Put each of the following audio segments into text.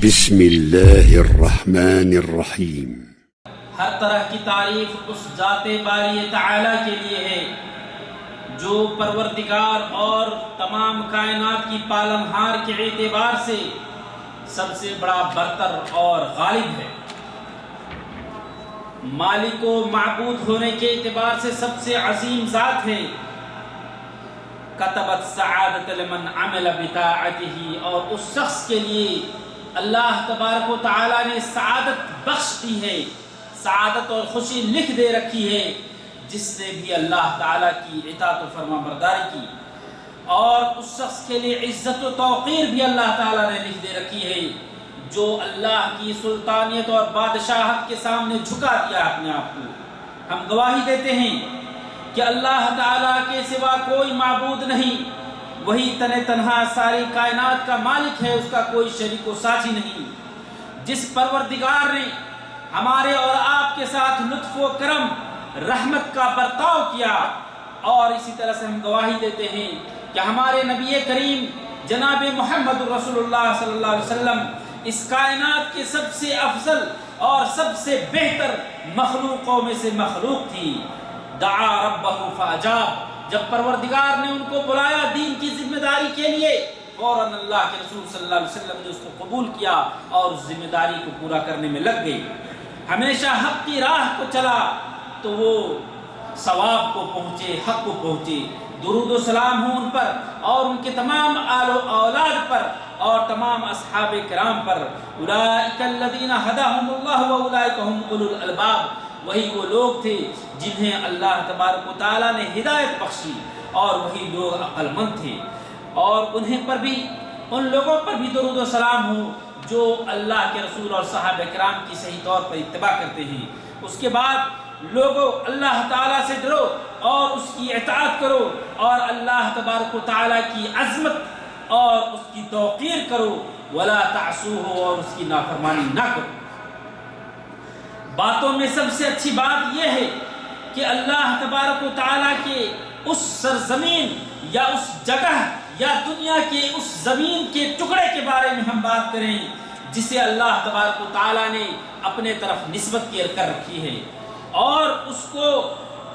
بسم اللہ الرحمن الرحیم۔ ہر طرح کی تعریف اس ذات باری تعالی کے لیے ہے جو پروردگار اور تمام کائنات کی پالنہار کے اعتبار سے سب سے بڑا برتر اور غالب ہے، مالک و معبود ہونے کے اعتبار سے سب سے عظیم ذات ہے۔ کتبت سعادت لمن عمل بطاعتہ، اور اس شخص کے لیے اللہ تبارک و تعالیٰ نے سعادت بخش دی ہے، سعادت اور خوشی لکھ دے رکھی ہے جس نے بھی اللہ تعالیٰ کی اطاعت و فرما برداری کی، اور اس شخص کے لیے عزت و توقیر بھی اللہ تعالیٰ نے لکھ دے رکھی ہے جو اللہ کی سلطانیت اور بادشاہت کے سامنے جھکا دیا اپنے آپ کو۔ ہم گواہی دیتے ہیں کہ اللہ تعالیٰ کے سوا کوئی معبود نہیں، وہی تنہا ساری کائنات کا مالک ہے، اس کا کوئی شریک و ساجی نہیں۔ جس پروردگار نے ہمارے اور آپ کے ساتھ لطف و کرم رحمت کا برتاؤ کیا، اور اسی طرح سے ہم گواہی دیتے ہیں کہ ہمارے نبی کریم جناب محمد رسول اللہ صلی اللہ علیہ وسلم اس کائنات کے سب سے افضل اور سب سے بہتر مخلوقوں میں سے مخلوق تھی۔ دعا ربہ فاجاب، جب پروردگار نے ان کو بلایا دین کی ذمہ داری کے لیے، فوراً اللہ کے رسول صلی اللہ علیہ وسلم نے اس کو قبول کیا اور اس ذمہ داری کو پورا کرنے میں لگ گئی۔ ہمیشہ حق کی راہ کو چلا تو وہ ثواب کو پہنچے، حق کو پہنچے۔ درود و سلام ہوں ان پر اور ان کے تمام آل و اولاد پر اور تمام اصحاب کرام پر۔ اولئک الذین ھداھم اللہ واولئک ھم اولو الالباب، وہی وہ لوگ تھے جنہیں اللہ تبارک و تعالیٰ نے ہدایت بخشی، اور وہی لوگ عقل مند تھے۔ اور انہیں پر بھی، ان لوگوں پر بھی درود و سلام ہو جو اللہ کے رسول اور صحابہ کرام کی صحیح طور پر اتباع کرتے ہیں۔ اس کے بعد لوگوں، اللہ تعالیٰ سے ڈرو اور اس کی اطاعت کرو، اور اللہ تبارک و تعالیٰ کی عظمت اور اس کی توقیر کرو، ولا تعصوہ، اور اس کی نافرمانی نہ کرو۔ باتوں میں سب سے اچھی بات یہ ہے کہ اللہ تبارک و تعالیٰ کے اس سرزمین یا اس جگہ یا دنیا کے اس زمین کے ٹکڑے کے بارے میں ہم بات کریں جسے اللہ تبارک و تعالیٰ نے اپنے طرف نسبت کر رکھی ہے، اور اس کو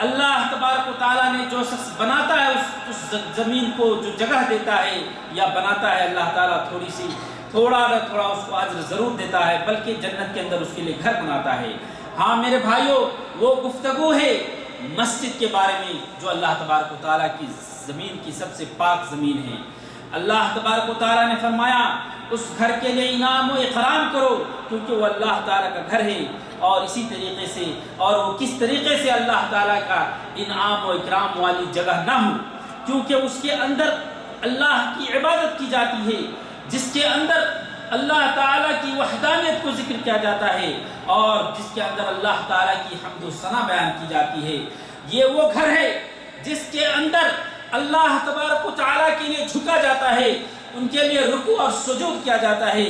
اللہ تبارک و تعالیٰ نے جو شخص بناتا ہے اس زمین کو جو جگہ دیتا ہے یا بناتا ہے، اللہ تعالیٰ تھوڑا نہ تھوڑا اس کو اجر ضرور دیتا ہے، بلکہ جنت کے اندر اس کے لیے گھر بناتا ہے۔ ہاں میرے بھائیوں، وہ گفتگو ہے مسجد کے بارے میں جو اللہ تبارک و تعالیٰ کی زمین کی سب سے پاک زمین ہے۔ اللہ تبارک و تعالیٰ نے فرمایا اس گھر کے لیے انعام و اکرام کرو کیونکہ وہ اللہ تعالیٰ کا گھر ہے، اور اسی طریقے سے، اور وہ کس طریقے سے اللہ تعالیٰ کا انعام و اکرام والی جگہ نہ ہو، کیونکہ اس کے اندر اللہ کی عبادت کی جاتی ہے، جس کے اندر اللہ تعالیٰ کی وحدانیت کو ذکر کیا جاتا ہے، اور جس کے اندر اللہ تعالیٰ کی حمد و ثنا بیان کی جاتی ہے۔ یہ وہ گھر ہے جس کے اندر اللہ تبارک و تعالیٰ کے لیے جھکا جاتا ہے، ان کے لیے رکوع اور سجود کیا جاتا ہے۔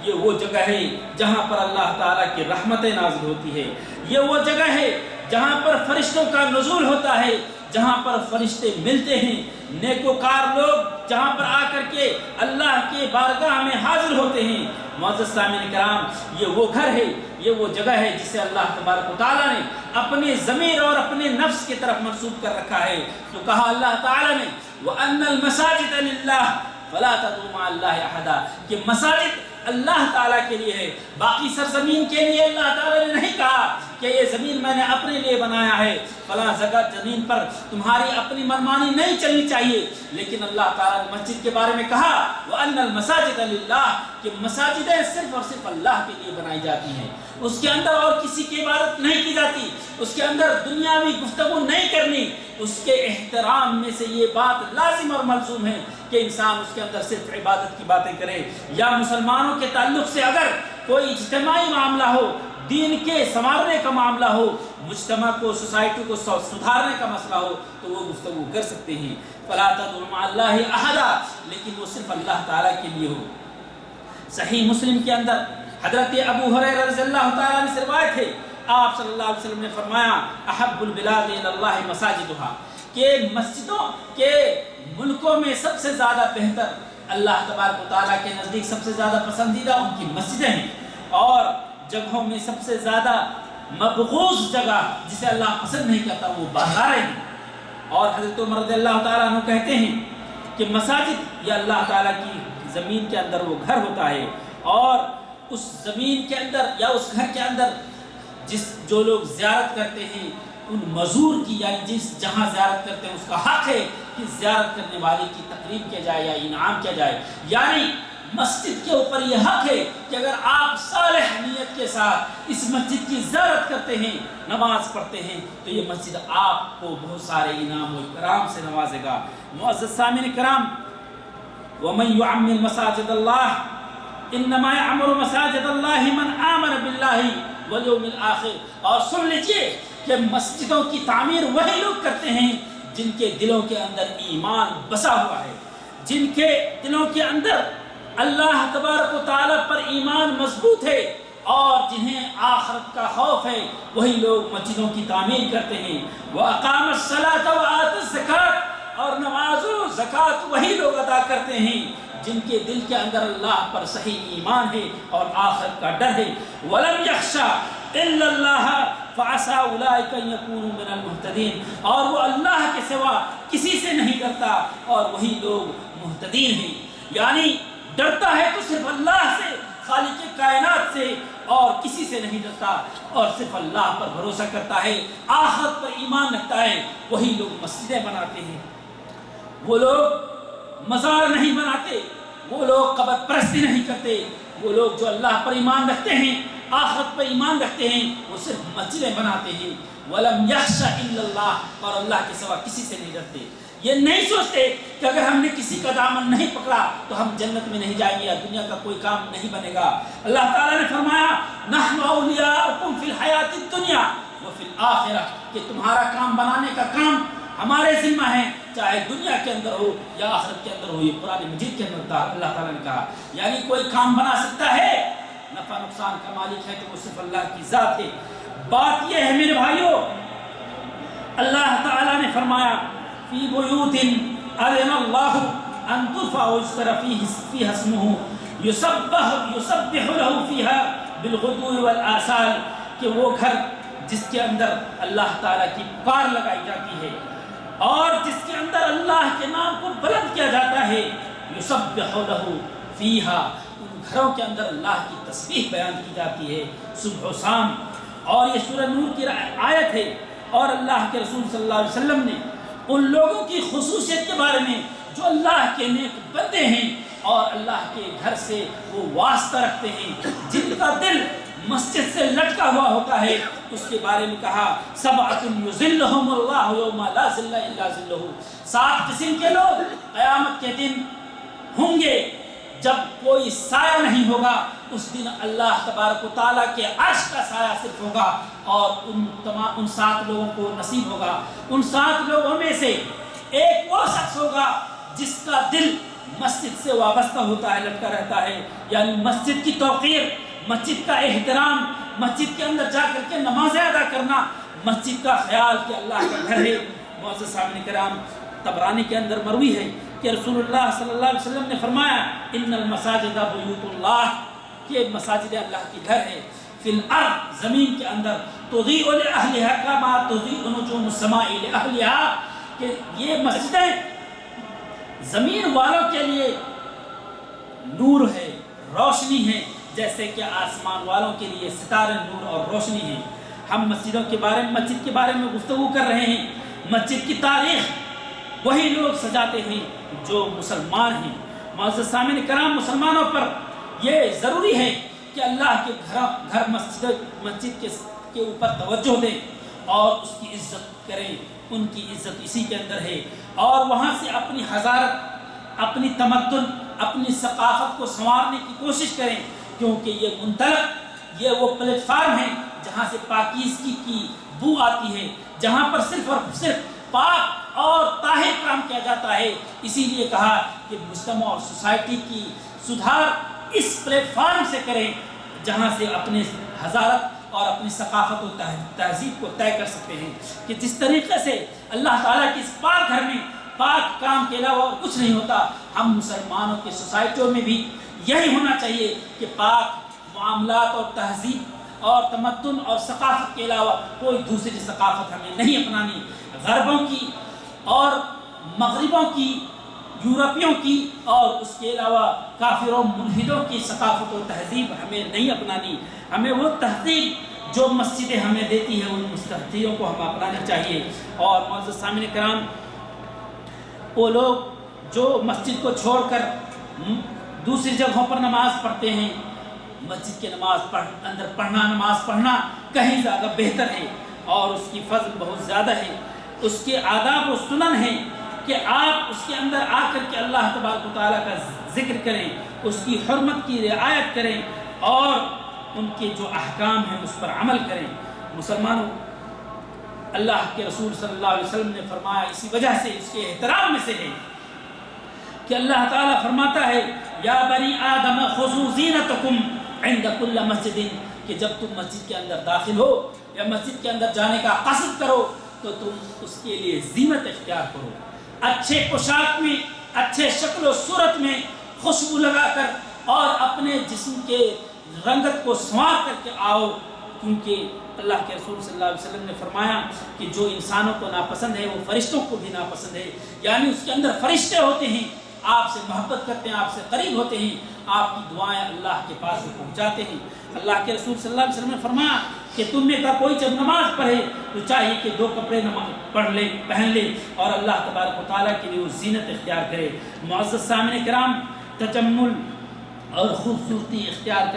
یہ وہ جگہ ہے جہاں پر اللہ تعالیٰ کی رحمتیں نازل ہوتی ہے۔ یہ وہ جگہ ہے جہاں پر فرشتوں کا نزول ہوتا ہے، جہاں پر فرشتے ملتے ہیں، نیکوکار لوگ جہاں پر آ کر کے اللہ کے بارگاہ میں حاضر ہوتے ہیں۔ معزز سامعین کرام، یہ وہ گھر ہے، یہ وہ جگہ ہے جسے اللہ تبارک و تعالیٰ نے اپنے ضمیر اور اپنے نفس کی طرف منسوب کر رکھا ہے۔ تو کہا اللہ تعالیٰ نے وَأَنَّ الْمَسَاجِدَ لِلَّهِ فَلَا تَدْعُوا مَعَ اللَّهِ أَحَدًا، کہ مساجد اللہ تعالیٰ کے لیے ہے، باقی سرزمین کے لیے اللہ تعالیٰ نے نہیں کہا کہ یہ زمین میں نے اپنے لیے بنایا ہے، فلاں جگہ زمین پر تمہاری اپنی منمانی نہیں چلنی چاہیے، لیکن اللہ تعالیٰ نے مسجد کے بارے میں کہا وَأَنَّ الْمَسَاجِدَ لِلَّهِ، کہ مساجدیں صرف اور صرف اللہ کے لیے بنائی جاتی ہیں، اس کے اندر اور کسی کی عبادت نہیں کی جاتی، اس کے اندر دنیاوی گفتگو نہیں کرنی۔ اس کے احترام میں سے یہ بات لازم اور ملزوم ہے کہ انسان اس کے اندر صرف عبادت کی باتیں کرے، یا مسلمانوں کے تعلق سے اگر کوئی اجتماعی معاملہ ہو، دین کے سنوارنے کا معاملہ ہو، مجتمع کو، سوسائٹی کو سدھارنے کا مسئلہ ہو، تو وہ گفتگو کر سکتے ہیں۔ فَلَا تَدْعُوا مَعَ اللَّهِ أَحَدًا، لیکن وہ صرف اللہ تعالیٰ کے لیے ہو۔ صحیح مسلم کے اندر حضرت ابو ہریرہ رضی اللہ تعالیٰ عنہ سے روایت ہے، آپ صلی اللہ علیہ وسلم نے فرمایا احب البلاد الی اللہ مساجدها، کہ مسجدوں کے ملکوں میں سب سے زیادہ بہتر اللہ تبارک و تعالیٰ کے نزدیک سب سے زیادہ پسندیدہ ان کی مسجدیں ہیں، اور جگہوں میں سب سے زیادہ مبغوض جگہ جسے اللہ پسند نہیں کرتا وہ بازاریں ہیں۔ اور حضرت عمر رضی اللہ تعالیٰ عنہ کہتے ہیں کہ مساجد یہ اللہ تعالیٰ کی زمین کے اندر وہ گھر ہوتا ہے، اور اس زمین کے اندر یا اس گھر کے اندر جو لوگ زیارت کرتے ہیں ان مزور کی، یعنی جس جہاں زیارت کرتے ہیں اس کا حق ہے کہ زیارت کرنے والے کی تقریب کیا جائے یا انعام کیا جائے۔ یعنی مسجد کے اوپر یہ حق ہے کہ اگر آپ صالح نیت کے ساتھ اس مسجد کی زیارت کرتے ہیں، نماز پڑھتے ہیں، تو یہ مسجد آپ کو بہت سارے انعام و اکرام سے نوازے گا۔ معزز سامعین کرام، وَمَن يُعَمِّرْ مَسَاجِدَ اللَّهِ إِنَّمَا يَعْمُرُ مَسَاجِدَ اللَّهِ مَنْ آمَنَ بِاللَّهِ وَالْيَوْمِ الْآخِرِ۔ اور سن لیجئے کہ مسجدوں کی تعمیر وہی لوگ کرتے ہیں جن کے دلوں کے اندر ایمان بسا ہوا ہے، جن کے دلوں کے اندر اللہ تبارک و تعالیٰ پر ایمان مضبوط ہے، اور جنہیں آخرت کا خوف ہے، وہی لوگ مسجدوں کی تعمیر کرتے ہیں۔ وَأَقَامَ الصَّلَاةَ وَآتَى الزَّكَاةَ، اور نماز و زکوٰۃ وہی لوگ ادا کرتے ہیں جن کے دل کے اندر اللہ پر صحیح ایمان ہے اور آخرت کا ڈر ہے۔ وَلَمْ يَخْشَ إِلَّا اللَّهَ فَعَسَىٰ أُولَٰئِكَ أَن يَكُونُوا مِنَ الْمُهْتَدِينَ، اور وہ اللہ کے سوا کسی سے نہیں ڈرتا اور وہی لوگ مہتدین ہیں۔ یعنی ڈرتا ہے تو صرف اللہ سے، خالق کائنات سے، اور کسی سے نہیں ڈرتا، اور صرف اللہ پر بھروسہ کرتا ہے، آخرت پر ایمان رکھتا ہے، وہی لوگ مسجدیں بناتے ہیں۔ وہ لوگ مزار نہیں بناتے، وہ لوگ قبر پرستی نہیں کرتے، وہ لوگ جو اللہ پر ایمان رکھتے ہیں، آخرت پر ایمان رکھتے ہیں، وہ صرف مسجدیں بناتے ہیں۔ وَلَمْ يَخْشَ إِلَّا اللَّهَ، اور اللہ کے سوا کسی سے نہیں ڈرتے۔ یہ نہیں سوچتے کہ اگر ہم نے کسی کا دامن نہیں پکڑا تو ہم جنت میں نہیں جائیں گے یا دنیا کا کوئی کام نہیں بنے گا۔ اللہ تعالیٰ نے فرمایا نحن اولیاؤکم فی الحیات الدنیا وفی الآخرہ، کہ تمہارا کام بنانے کا کام ہمارے ذمہ ہے، چاہے دنیا کے اندر ہو یا آخرت کے اندر ہو۔ یہ قرآن مجید کے اندر اللہ تعالیٰ نے کہا، یعنی کوئی کام بنا سکتا ہے، نفع نقصان کا مالک ہے تو وہ صرف اللہ کی ذات ہے۔ بات یہ ہے میرے بھائیوں، اللہ تعالیٰ نے فرمایا فی بیوت اذن اللہ ان ترفع ویذکر فیہا اسمہ یسبح لہ فیہا بالغدو والآصال، کہ وہ گھر جس کے اندر اللہ تعالیٰ کی پکار لگائی جاتی ہے اور جس کے اندر اللہ کے نام کو بلند کیا جاتا ہے، یسبح لہ فیہا، ان گھروں کے اندر اللہ کی تسبیح بیان کی جاتی ہے صبح و شام۔ اور یہ سورہ نور کی آیت ہے، اور اللہ کے رسول صلی اللہ علیہ وسلم نے ان لوگوں کی خصوصیت کے بارے میں جو اللہ کے نیک بندے ہیں اور اللہ کے گھر سے وہ واسطہ رکھتے ہیں، جن کا دل مسجد سے لٹکا ہوا ہوتا ہے، اس کے بارے میں کہا سبعۃ یظلھم اللہ یوم لا ظل الا ظلہ، 7 قسم کے لوگ قیامت کے دن ہوں گے جب کوئی سایہ نہیں ہوگا، اس دن اللہ تبارک و تعالیٰ کے عرش کا سایہ صرف ہوگا، اور ان 7 لوگوں کو نصیب ہوگا۔ ان 7 لوگوں میں سے ایک وہ شخص ہوگا جس کا دل مسجد سے وابستہ ہوتا ہے، لٹکا رہتا ہے، یعنی مسجد کی توقیر، مسجد کا احترام، مسجد کے اندر جا کر کے نمازیں ادا کرنا، مسجد کا خیال کہ اللہ کا گھر ہے۔ معزز سامعین کرام، طبرانی کے اندر مروی ہے کہ رسول اللہ صلی اللہ علیہ وسلم نے فرمایا ان المساجد بیوت اللہ، کہ مساجد اللہ کی گھر ہے، فی الارض، زمین کے اندر، تضیء لأہلہا کما تضیء نجوم السماء لأہلہا، کہ یہ مسجدیں زمین والوں کے لیے نور ہے، روشنی ہے، جیسے کہ آسمان والوں کے لیے ستارے نور اور روشنی ہیں۔ ہم مسجدوں کے بارے میں، مسجد کے بارے میں گفتگو کر رہے ہیں۔ مسجد کی تاریخ وہی لوگ سجاتے ہیں جو مسلمان ہیں۔ معزز سامعین کرام، مسلمانوں پر یہ ضروری ہے کہ اللہ کے گھر مسجد کے اوپر توجہ دیں اور اس کی عزت کریں۔ ان کی عزت اسی کے اندر ہے، اور وہاں سے اپنی حضارت، اپنی تمدن، اپنی ثقافت کو سنوارنے کی کوشش کریں، کیونکہ یہ منطلق، یہ وہ پلیٹ فارم ہے جہاں سے پاکیزگی کی بو آتی ہے، جہاں پر صرف اور صرف پاک اور طاہر کام کیا جاتا ہے۔ اسی لیے کہا کہ مجتمع اور سوسائٹی کی سدھار اس پلیٹ فارم سے کریں جہاں سے اپنے حضارت اور اپنی ثقافت و تہذیب کو طے کر سکتے ہیں، کہ جس طریقے سے اللہ تعالیٰ کے اس پاک گھر میں پاک کام کے علاوہ اور کچھ نہیں ہوتا، ہم مسلمانوں کی سوسائٹیوں میں بھی یہی ہونا چاہیے کہ پاک معاملات اور تہذیب اور تمدن اور ثقافت کے علاوہ کوئی دوسری ثقافت ہمیں نہیں اپنانی. غربوں کی اور مغربوں کی، یورپیوں کی اور اس کے علاوہ کافروں ملحدوں کی ثقافت و تہذیب ہمیں نہیں اپنانی. ہمیں وہ تہذیب جو مسجدیں ہمیں دیتی ہیں ان تہذیبوں کو ہم اپنانا چاہیے. اور معزز سامعین کرام، وہ لوگ جو مسجد کو چھوڑ کر دوسری جگہوں پر نماز پڑھتے ہیں، مسجد کے اندر نماز پڑھنا کہیں زیادہ بہتر ہے اور اس کی فضل بہت زیادہ ہے. اس کے آداب و سنن ہیں کہ آپ اس کے اندر آ کر کے اللہ تبارک و تعالیٰ کا ذکر کریں، اس کی حرمت کی رعایت کریں اور ان کے جو احکام ہیں اس پر عمل کریں. مسلمانوں، اللہ کے رسول صلی اللہ علیہ وسلم نے فرمایا، اسی وجہ سے اس کے احترام میں سے ہے کہ اللہ تعالیٰ فرماتا ہے یا بنی آدم خذوا زینتکم عند کل مسجد، کہ جب تم مسجد کے اندر داخل ہو یا مسجد کے اندر جانے کا قصد کرو تو تم اس کے لیے زینت اختیار کرو. اچھے پوشاک میں، اچھے شکل و صورت میں، خوشبو لگا کر اور اپنے جسم کے رنگت کو سنوار کر کے آؤ، کیونکہ اللہ کے رسول صلی اللہ علیہ وسلم نے فرمایا کہ جو انسانوں کو ناپسند ہے وہ فرشتوں کو بھی ناپسند ہے. یعنی اس کے اندر فرشتے ہوتے ہیں، آپ سے محبت کرتے ہیں، آپ سے قریب ہوتے ہیں، آپ کی دعائیں اللہ کے پاس پہنچاتے ہیں. اللہ کے رسول صلی اللہ علیہ وسلم نے فرمایا کہ تم میں کا کوئی جب نماز پڑھے تو چاہیے کہ 2 کپڑے پہن لے اور اللہ تبارک و تعالیٰ کے لیے وہ زینت اختیار کرے. معزز سامعین کرام، تجمل اور خوبصورتی اختیار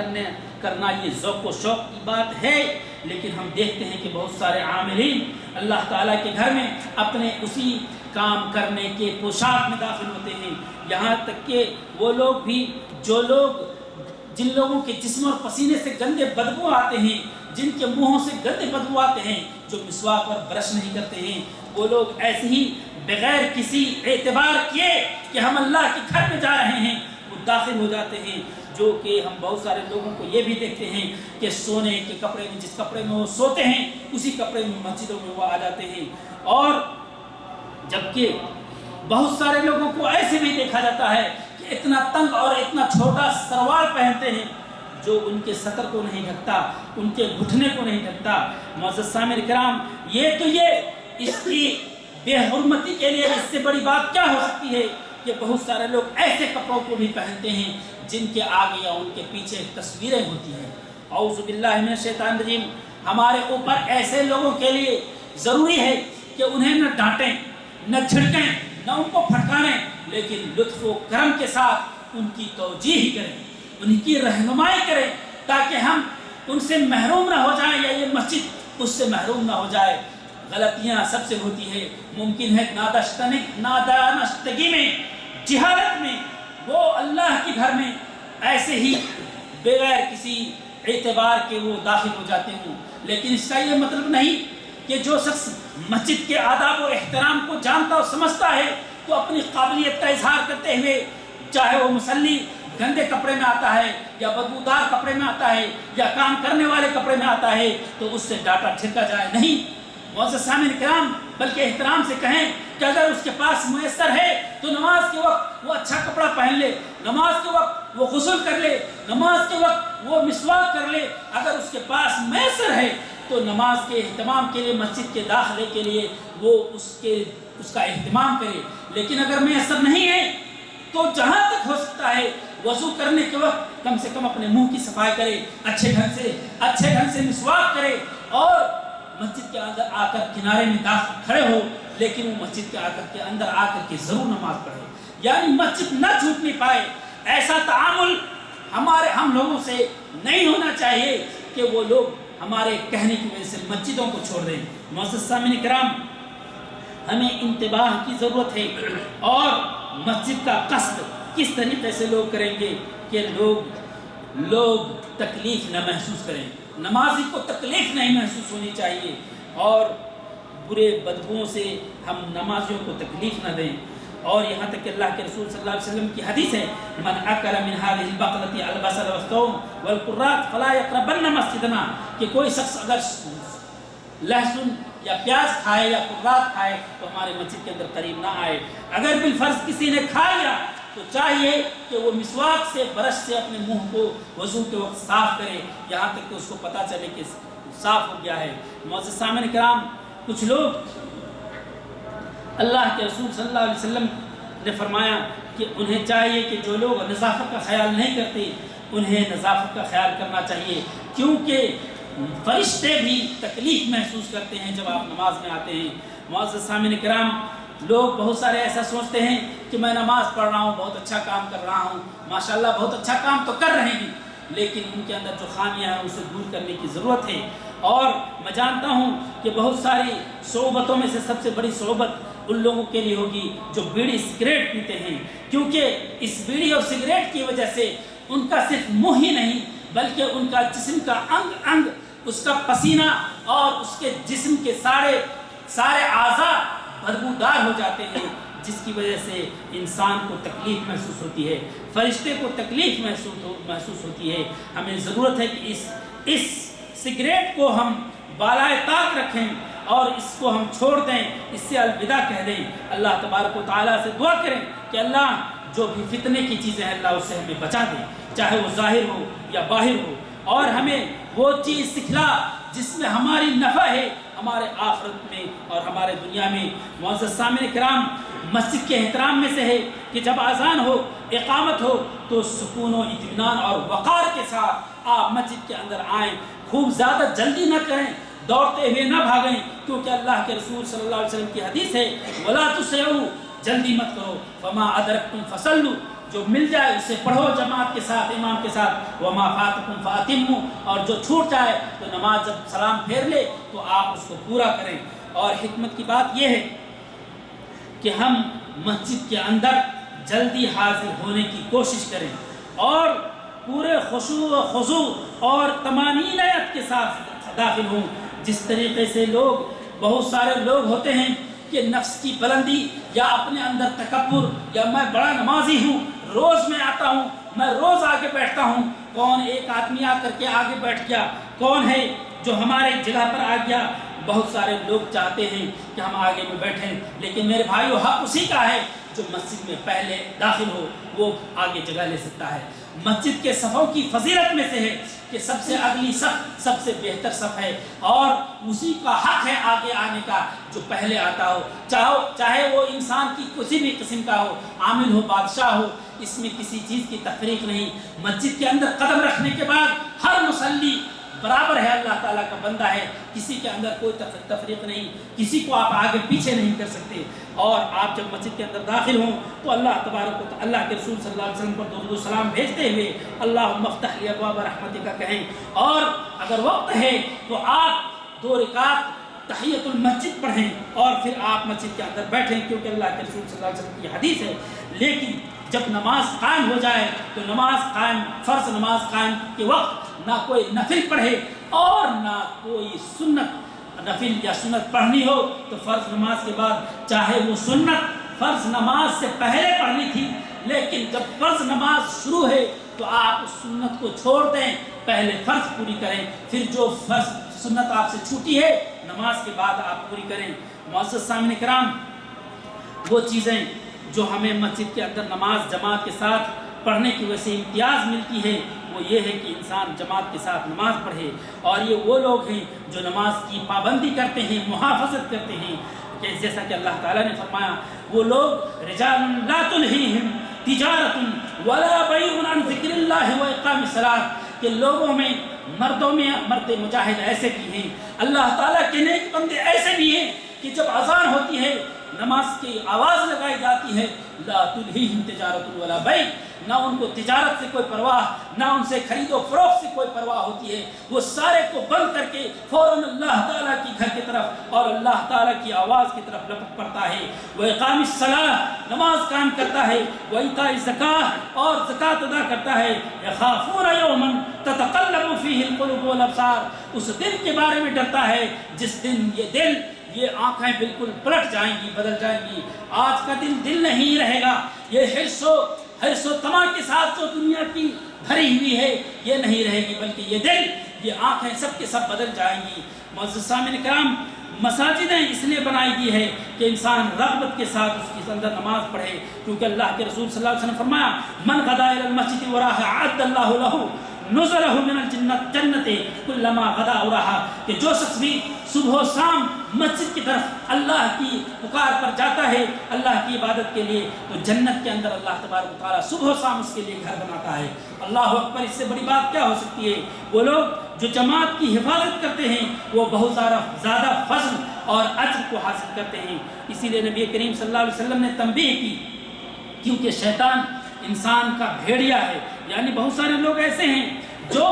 کرنا یہ ذوق و شوق کی بات ہے، لیکن ہم دیکھتے ہیں کہ بہت سارے عاملین اللہ تعالیٰ کے گھر میں اپنے اسی کام کرنے کے پوشاک میں داخل ہوتے ہیں. یہاں تک کہ وہ لوگ بھی جن لوگوں کے جسم اور پسینے سے گندے بدبو آتے ہیں، جن کے منہوں سے گندے بدبو آتے ہیں، جو مسواک اور برش نہیں کرتے ہیں، وہ لوگ ایسے ہی بغیر کسی اعتبار کیے کہ ہم اللہ کے گھر میں جا رہے ہیں وہ داخل ہو جاتے ہیں. جو کہ ہم بہت سارے لوگوں کو یہ بھی دیکھتے ہیں کہ سونے کے کپڑے میں، جس کپڑے میں وہ سوتے ہیں اسی کپڑے میں مسجدوں میں وہ آ جاتے ہیں. اور جبکہ بہت سارے لوگوں کو ایسے بھی دیکھا جاتا ہے کہ اتنا تنگ اور اتنا چھوٹا سروال پہنتے ہیں جو ان کے سطر کو نہیں ڈھکتا، ان کے گھٹنے کو نہیں ڈھکتا. معزز سامعین کرام، یہ اس کی بے حرمتی کے لیے اس سے بڑی بات کیا ہو سکتی ہے کہ بہت سارے لوگ ایسے کپڑوں کو بھی پہنتے ہیں جن کے آگے یا ان کے پیچھے تصویریں ہوتی ہیں. اعوذ باللہ من الشیطان الرجیم. ہمارے اوپر ایسے لوگوں کے لیے ضروری ہے کہ انہیں نہ ڈانٹیں، نہ جھڑکیں، نہ ان کو پھٹکاریں، لیکن لطف و کرم کے ساتھ ان کی توجیہ کریں، ان کی رہنمائی کریں، تاکہ ہم ان سے محروم نہ ہو جائیں یا یہ مسجد اس سے محروم نہ ہو جائے. غلطیاں سب سے ہوتی ہے، ممکن ہے نادانستگی میں، جہالت میں وہ اللہ کے گھر میں ایسے ہی بغیر کسی اعتبار کے وہ داخل ہو جاتے ہوں، لیکن اس کا یہ مطلب نہیں کہ جو شخص مسجد کے آداب و احترام کو جانتا اور سمجھتا ہے تو اپنی قابلیت کا اظہار کرتے ہوئے، چاہے وہ مصلی گندے کپڑے میں آتا ہے یا بدبودار کپڑے میں آتا ہے یا کام کرنے والے کپڑے میں آتا ہے، تو اس سے ڈانٹا جھڑکا جائے نہیں. معزز سامعین کرام، بلکہ احترام سے کہیں کہ اگر اس کے پاس میسر ہے تو نماز کے وقت وہ اچھا کپڑا پہن لے، نماز کے وقت وہ غسل کر لے، نماز کے وقت وہ مسواک کر لے. اگر اس کے پاس میسر ہے تو نماز کے اہتمام کے لیے، مسجد کے داخلے کے لیے وہ اس کا اہتمام کرے. لیکن اگر میسر نہیں ہے تو جہاں تک ہو سکتا ہے وضو کرنے کے وقت کم سے کم اپنے منہ کی صفائی کرے، اچھے ڈھنگ سے مسواک کرے اور مسجد کے اندر آ کر کنارے میں داخل کھڑے ہو، لیکن وہ مسجد کے اندر آ کر کے ضرور نماز پڑھے. یعنی مسجد نہ چھوٹنے پائے. ایسا تعامل ہم لوگوں سے نہیں ہونا چاہیے کہ وہ لوگ ہمارے کہنے کی وجہ سے مسجدوں کو چھوڑ دیں. معزز سامعین کرام، ہمیں انتباہ کی ضرورت ہے اور مسجد کا قصد کس طریقے سے لوگ کریں گے کہ لوگ تکلیف نہ محسوس کریں. نمازی کو تکلیف نہیں محسوس ہونی چاہیے اور برے بدبوؤں سے ہم نمازیوں کو تکلیف نہ دیں. اور یہاں تک کہ اللہ کے رسول صلی اللہ علیہ وسلم کی حدیث ہے، من اکل من هذه البقلة البصل والثوم والقرات فلا يقربن مسجدنا، کہ کوئی شخص اگر لہسن یا پیاز کھائے یا قرات کھائے تو ہمارے مسجد کے اندر قریب نہ آئے. اگر بالفرض کسی نے کھا لیا تو چاہیے کہ وہ مسواک سے برش سے اپنے منہ کو وضو کے وقت صاف کرے یہاں تک کہ اس کو پتہ چلے کہ صاف ہو گیا ہے۔ معزز سامعین کرام، کچھ لوگ اللہ کے رسول صلی اللہ علیہ وسلم نے فرمایا کہ انہیں چاہیے کہ جو لوگ نظافت کا خیال نہیں کرتے انہیں نظافت کا خیال کرنا چاہیے، کیونکہ فرشتے بھی تکلیف محسوس کرتے ہیں جب آپ نماز میں آتے ہیں۔ معزز سامعین کرام، لوگ بہت سارے ایسا سوچتے ہیں کہ میں نماز پڑھ رہا ہوں، بہت اچھا کام کر رہا ہوں، ماشاءاللہ بہت اچھا کام تو کر رہے ہیں، لیکن ان کے اندر جو خامیاں ہیں اسے دور کرنے کی ضرورت ہے۔ اور میں جانتا ہوں کہ بہت ساری صعوبتوں میں سے سب سے بڑی صعوبت ان لوگوں کے لیے ہوگی جو بیڑی سگریٹ پیتے ہیں، کیونکہ اس بیڑی اور سگریٹ کی وجہ سے ان کا صرف منہ ہی نہیں بلکہ ان کا جسم کا انگ انگ، اس کا پسینہ اور اس کے جسم کے سارے اعضاء بدبودار ہو جاتے ہیں، جس کی وجہ سے انسان کو تکلیف محسوس ہوتی ہے، فرشتے کو تکلیف محسوس ہوتی ہے۔ ہمیں ضرورت ہے کہ اس سگریٹ کو ہم بالائے طاق رکھیں اور اس کو ہم چھوڑ دیں، اس سے الوداع کہہ دیں۔ اللہ تبارک و تعالیٰ سے دعا کریں کہ اللہ جو بھی فتنے کی چیزیں ہیں اللہ اس سے ہمیں بچا دے، چاہے وہ ظاہر ہو یا باہر ہو، اور ہمیں وہ چیز سکھلا جس میں ہماری نفع ہے ہمارے آخرت میں اور ہمارے دنیا میں۔ معزز سامعین کرام، مسجد کے احترام میں سے ہے کہ جب اذان ہو، اقامت ہو تو سکون و اطمینان اور وقار کے ساتھ آپ مسجد کے اندر آئیں، خوب زیادہ جلدی نہ کریں، دوڑتے ہوئے نہ بھاگیں، کیونکہ اللہ کے رسول صلی اللہ علیہ وسلم کی حدیث ہے وَلَا تُسْرِعُوا، جلدی مت کرو، فَمَا أَدْرَكْتُمْ فَصَلُّوا، جو مل جائے اسے پڑھو جماعت کے ساتھ، امام کے ساتھ، وَمَا فَاتَكُمْ فَأَتِمُّوا، اور جو چھوٹ جائے تو نماز جب سلام پھیر لے تو آپ اس کو پورا کریں۔ اور حکمت کی بات یہ ہے کہ ہم مسجد کے اندر جلدی حاضر ہونے کی کوشش کریں اور پورے خشوع و خضوع اور طمانینت کے ساتھ داخل ہوں۔ جس طریقے سے بہت سارے لوگ ہوتے ہیں کہ نفس کی بلندی یا اپنے اندر تکبر یا میں بڑا نمازی ہوں، روز میں آتا ہوں، میں روز آگے بیٹھتا ہوں، کون ایک آدمی آ کر کے آگے بیٹھ گیا، کون ہے جو ہمارے جگہ پر آ گیا۔ بہت سارے لوگ چاہتے ہیں کہ ہم آگے میں بیٹھیں، لیکن میرے بھائیو حق اسی کا ہے جو مسجد میں پہلے داخل ہو وہ آگے جگہ لے سکتا ہے۔ مسجد کے صفوں کی فضیلت میں سے ہے کہ سب سے اگلی صف سب سے بہتر صف ہے، اور اسی کا حق ہے آگے آنے کا جو پہلے آتا ہو، چاہے وہ انسان کی کسی بھی قسم کا ہو، عامل ہو، بادشاہ ہو، اس میں کسی چیز کی تفریق نہیں۔ مسجد کے اندر قدم رکھنے کے بعد ہر مصلی برابر ہے، اللہ تعالیٰ کا بندہ ہے، کسی کے اندر کوئی تفریق نہیں، کسی کو آپ آگے پیچھے نہیں کر سکتے۔ اور آپ جب مسجد کے اندر داخل ہوں تو اللہ تبارک و تعالیٰ اللہ کے رسول صلی اللہ علیہ وسلم پر درود و سلام بھیجتے ہوئے اللہم افتح لی ابواب رحمتک کہیں، اور اگر وقت ہے تو آپ 2 رکعت تحیۃ المسجد پڑھیں اور پھر آپ مسجد کے اندر بیٹھیں، کیونکہ اللہ کے رسول صلی اللہ علیہ وسلم کی حدیث ہے۔ لیکن جب نماز قائم ہو جائے تو فرض نماز قائم کے وقت نہ کوئی نفل پڑھے اور نہ کوئی سنت، نفل یا سنت پڑھنی ہو تو فرض نماز کے بعد، چاہے وہ سنت فرض نماز سے پہلے پڑھنی تھی، لیکن جب فرض نماز شروع ہے تو آپ اس سنت کو چھوڑ دیں، پہلے فرض پوری کریں، پھر جو فرض سنت آپ سے چھوٹی ہے نماز کے بعد آپ پوری کریں۔ معزز سامعین کرام، وہ چیزیں جو ہمیں مسجد کے اندر نماز جماعت کے ساتھ پڑھنے کی وجہ سے امتیاز ملتی ہے وہ یہ ہے کہ انسان جماعت کے ساتھ نماز پڑھے، اور یہ وہ لوگ ہیں جو نماز کی پابندی کرتے ہیں، محافظت کرتے ہیں، کہ جیسا کہ اللہ تعالیٰ نے فرمایا وہ لوگ رجال لا تلہیہم تجارت ولا بیع عن ذکر اللہ و اقام الصلاۃ، کہ لوگوں میں مردوں میں مرد مجاہد ایسے بھی ہیں، اللہ تعالیٰ کے نیک بندے ایسے بھی ہیں کہ جب اذان ہوتی ہے، نماز کی آواز لگائی جاتی ہے، لا تلہیہم تجارت ولا بیع، نہ ان کو تجارت سے کوئی پرواہ، نہ ان سے خرید و فروخت سے کوئی پرواہ ہوتی ہے، وہ سارے کو بند کر کے فوراً اللہ تعالیٰ کی گھر کی طرف اور اللہ تعالیٰ کی آواز کی طرف لپک پڑتا ہے۔ وہ اقام الصلاۃ، نماز قائم کرتا ہے، وہ ایتاء الزکاۃ، اور زکوٰۃ ادا کرتا ہے، یخافون یوما تتقلب فیہ القلوب والابصار، اس دن کے بارے میں ڈرتا ہے جس دن یہ آنکھیں بالکل پلٹ جائیں گی، بدل جائیں گی۔ آج کا دل نہیں رہے گا، یہ حرص و طمع کے ساتھ جو دنیا کی بھری ہوئی ہے یہ نہیں رہے گی، بلکہ یہ آنکھیں سب کے سب بدل جائیں گی۔ معزز سامعین کرام، مساجدیں اس لیے بنائی گئی ہے کہ انسان رغبت کے ساتھ اس کے اندر نماز پڑھے، کیونکہ اللہ کے رسول صلی اللہ علیہ وسلم نے فرمایا من غدا الی المسجد وراہ اعد اللہ لہ نزلہ من الجنت کلما غدا وراہ، کہ جو شخص بھی صبح و شام مسجد کی طرف اللہ کی پکار پر جاتا ہے اللہ کی عبادت کے لیے، تو جنت کے اندر اللہ تبارک و تعالیٰ صبح و شام اس کے لیے گھر بناتا ہے۔ اللہ اکبر، اس سے بڑی بات کیا ہو سکتی ہے؟ وہ لوگ جو جماعت کی حفاظت کرتے ہیں وہ بہت زیادہ فضل اور اجر کو حاصل کرتے ہیں۔ اسی لیے نبی کریم صلی اللہ علیہ وسلم نے تنبیہ کی، کیونکہ شیطان انسان کا بھیڑیا ہے، یعنی بہت سارے لوگ ایسے ہیں جو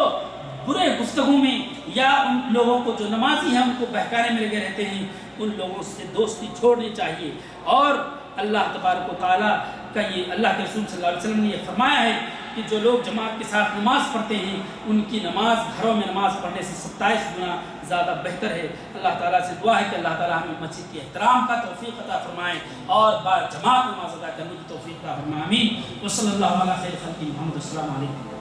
برے گفتگو میں یا ان لوگوں کو جو نمازی ہیں ان کو بہکانے میں لگے رہتے ہیں، ان لوگوں سے دوستی چھوڑنی چاہیے۔ اور اللہ تبارک و تعالیٰ کا یہ اللہ کے رسول صلی اللہ علیہ وسلم نے یہ فرمایا ہے کہ جو لوگ جماعت کے ساتھ نماز پڑھتے ہیں ان کی نماز گھروں میں نماز پڑھنے سے 27 گنا زیادہ بہتر ہے۔ اللہ تعالیٰ سے دعا ہے کہ اللہ تعالیٰ ہمیں مسجد کے احترام کا توفیق عطا فرمائے اور با جماعت نماز ادا کرنے کی توفیق عطا فرمائے، آمین۔ وصلی اللہ علیہ خیر خلق محمد، السلام علیکم۔